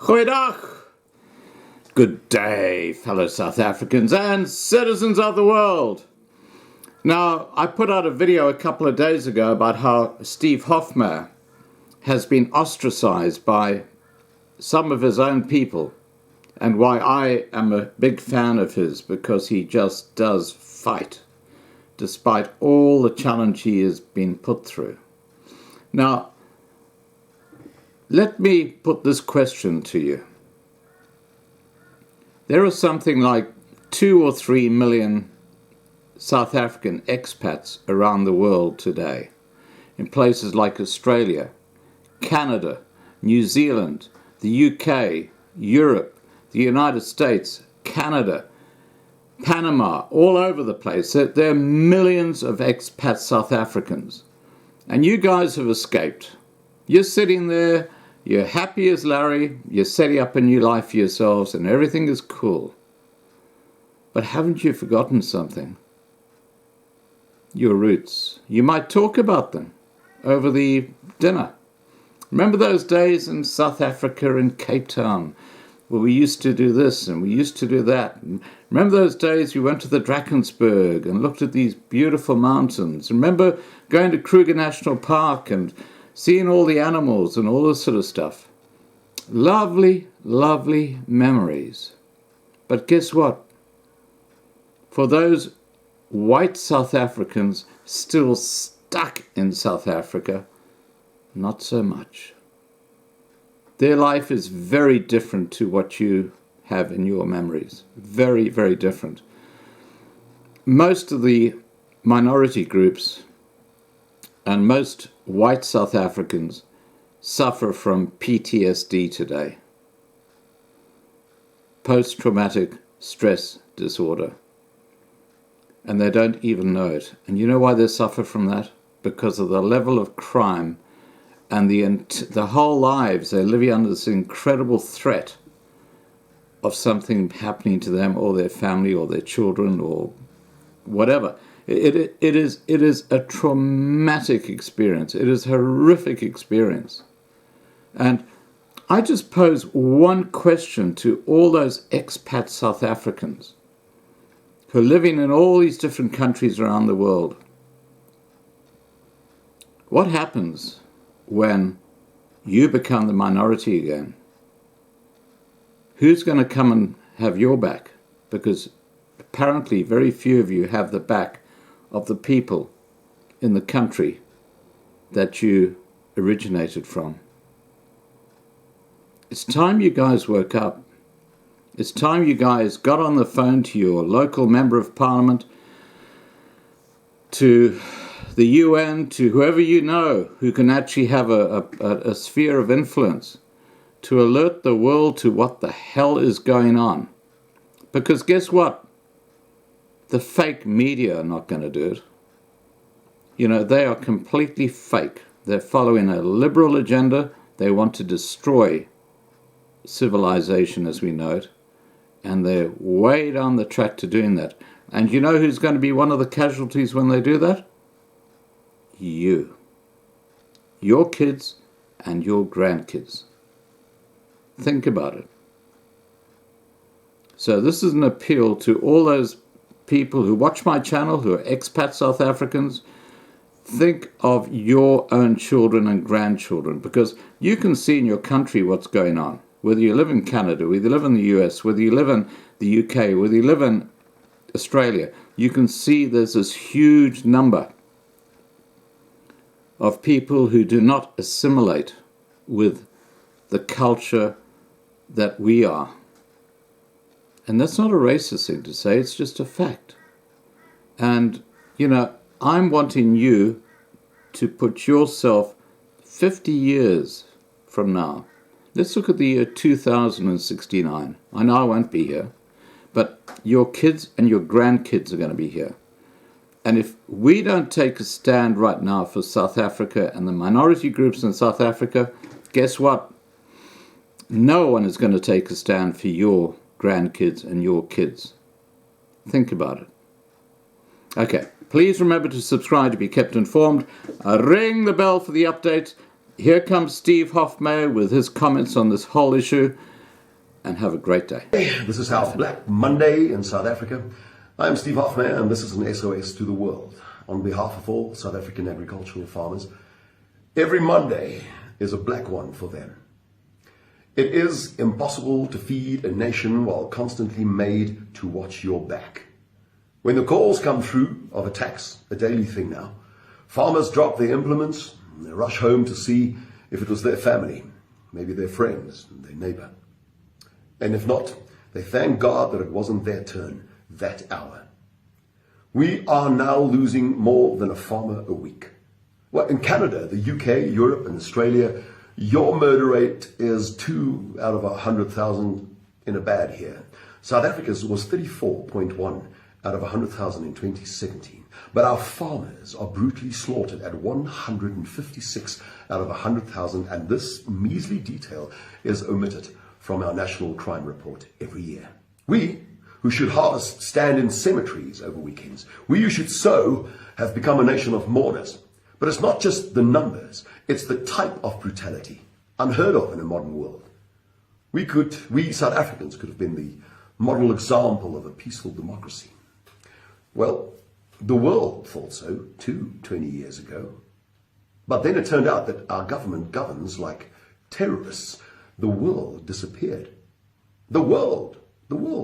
Goeiedag! Good day, fellow South Africans and citizens of the world. Now, I put out a video a couple of days ago about how Steve Hofmeyr has been ostracized by some of his own people and why I am a big fan of his, because he just does fight despite all the challenge he has been put through. Now, let me put this question to you. There are something like 2 or 3 million South African expats around the world today, in places like Australia, Canada, New Zealand, the UK, Europe, the United States, Canada, Panama, all over the place. There are millions of expat South Africans. And you guys have escaped. You're sitting there, you're happy as Larry, you're setting up a new life for yourselves, and everything is cool. But haven't you forgotten something? Your roots. You might talk about them over the dinner. Remember those days in South Africa, in Cape Town, where we used to do this and we used to do that? And remember those days we went to the Drakensberg and looked at these beautiful mountains? Remember going to Kruger National Park and seeing all the animals and all this sort of stuff? Lovely, lovely memories. But guess what? For those white South Africans still stuck in South Africa, not so much. Their life is very different to what you have in your memories. Very, very different. Most of the minority groups and most white South Africans suffer from PTSD today. Post-traumatic stress disorder. And they don't even know it. And you know why they suffer from that? Because of the level of crime and the whole lives they're living under this incredible threat of something happening to them or their family or their children or whatever. It is a traumatic experience. It is a horrific experience. And I just pose one question to all those expat South Africans who are living in all these different countries around the world. What happens when you become the minority again? Who's going to come and have your back? Because apparently very few of you have the back of the people in the country that you originated from. It's time you guys woke up. It's time you guys got on the phone to your local member of parliament, to the UN, to whoever you know who can actually have a sphere of influence, to alert the world to what the hell is going on. Because guess what? The fake media are not going to do it. You know, they are completely fake. They're following a liberal agenda. They want to destroy civilization as we know it. And they're way down the track to doing that. And you know who's going to be one of the casualties when they do that? You. Your kids and your grandkids. Think about it. So this is an appeal to all those people who watch my channel, who are expat South Africans. Think of your own children and grandchildren, because you can see in your country what's going on. Whether you live in Canada, whether you live in the US, whether you live in the UK, whether you live in Australia, you can see there's this huge number of people who do not assimilate with the culture that we are. And that's not a racist thing to say, it's just a fact. And, you know, I'm wanting you to put yourself 50 years from now. Let's look at the year 2069. I know I won't be here, but your kids and your grandkids are going to be here. And if we don't take a stand right now for South Africa and the minority groups in South Africa, guess what? No one is going to take a stand for your grandkids and your kids. Think about it. Okay, please remember to subscribe to be kept informed. Ring the bell for the updates. Here comes Steve Hofmeyr with his comments on this whole issue. and have a great day. This is our Black Monday in South Africa. I'm Steve Hofmeyr, and this is an SOS to the world. On behalf of all South African agricultural farmers, every Monday is a black one for them. It is impossible to feed a nation while constantly made to watch your back. When the calls come through of attacks, a daily thing now, farmers drop their implements and they rush home to see if it was their family, maybe their friends, their neighbor. And if not, they thank God that it wasn't their turn that hour. We are now losing more than a farmer a week. Well, in Canada, the UK, Europe, and Australia, your murder rate is 2 out of 100,000 in a bad year. South Africa's was 34.1 out of 100,000 in 2017. But our farmers are brutally slaughtered at 156 out of 100,000, and this measly detail is omitted from our national crime report every year. We, who should harvest, stand in cemeteries over weekends. We who should sow have become a nation of mourners. But it's not just the numbers, it's the type of brutality, unheard of in a modern world. We South Africans could have been the model example of a peaceful democracy. Well, the world thought so too 20 years ago. But then it turned out that our government governs like terrorists. The world disappeared. The world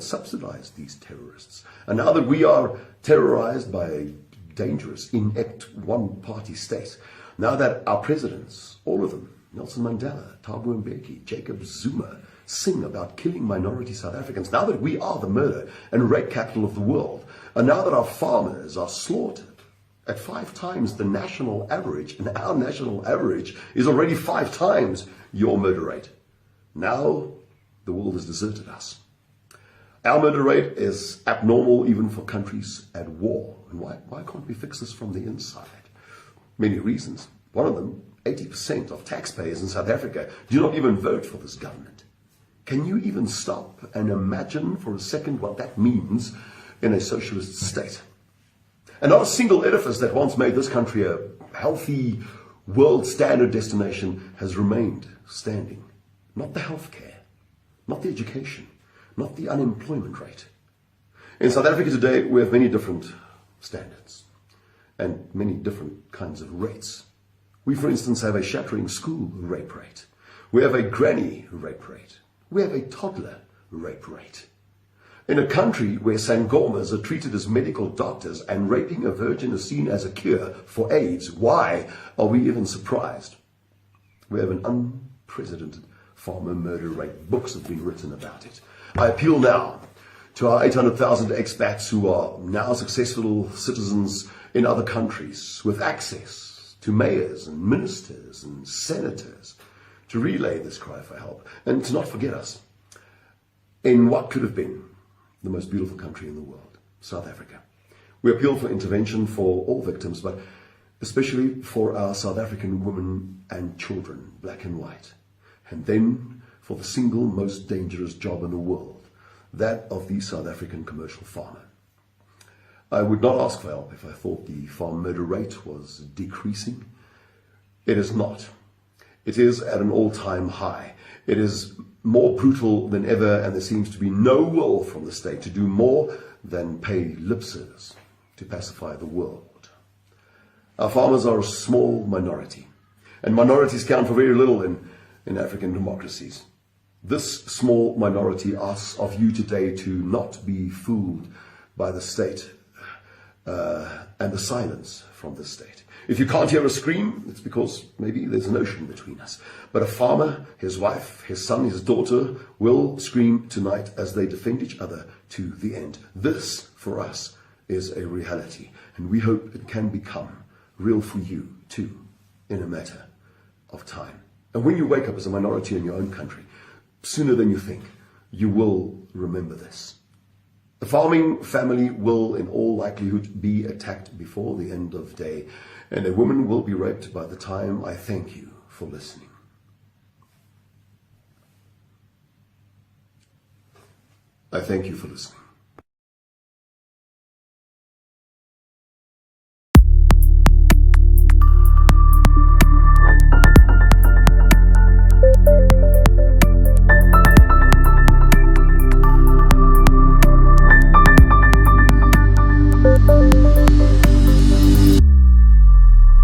subsidized these terrorists. And now that we are terrorized by a dangerous, inept one-party state, now that our presidents, all of them, Nelson Mandela, Thabo Mbeki, Jacob Zuma, sing about killing minority South Africans, now that we are the murder and rape capital of the world, and now that our farmers are slaughtered at 5 times the national average, and our national average is already 5 times your murder rate, now the world has deserted us. Our murder rate is abnormal even for countries at war. And why can't we fix this from the inside? Many reasons. One of them, 80% of taxpayers in South Africa do not even vote for this government. Can you even stop and imagine for a second what that means in a socialist state? And not a single edifice that once made this country a healthy, world standard destination has remained standing. Not the healthcare, not the education, not the unemployment rate. In South Africa today, we have many different standards and many different kinds of rates. We, for instance, have a shattering school rape rate. We have a granny rape rate. We have a toddler rape rate. In a country where sangomas are treated as medical doctors and raping a virgin is seen as a cure for AIDS, why are we even surprised? We have an unprecedented farmer murder rate. Books have been written about it. I appeal now to our 800,000 expats who are now successful citizens in other countries with access to mayors and ministers and senators to relay this cry for help and to not forget us in what could have been the most beautiful country in the world, South Africa. We appeal for intervention for all victims, but especially for our South African women and children, black and white. And then for the single most dangerous job in the world, that of the South African commercial farmer. I would not ask for help if I thought the farm murder rate was decreasing. It is not. It is at an all-time high. It is more brutal than ever, and there seems to be no will from the state to do more than pay lip service to pacify the world. Our farmers are a small minority, and minorities count for very little in African democracies. This small minority asks of you today to not be fooled by the state and the silence from the state. If you can't hear a scream, it's because maybe there's an ocean between us. But a farmer, his wife, his son, his daughter will scream tonight as they defend each other to the end. This, for us, is a reality, and we hope it can become real for you too in a matter of time. And when you wake up as a minority in your own country, sooner than you think, you will remember this. The farming family will in all likelihood be attacked before the end of day, and a woman will be raped by the time I thank you for listening. I thank you for listening.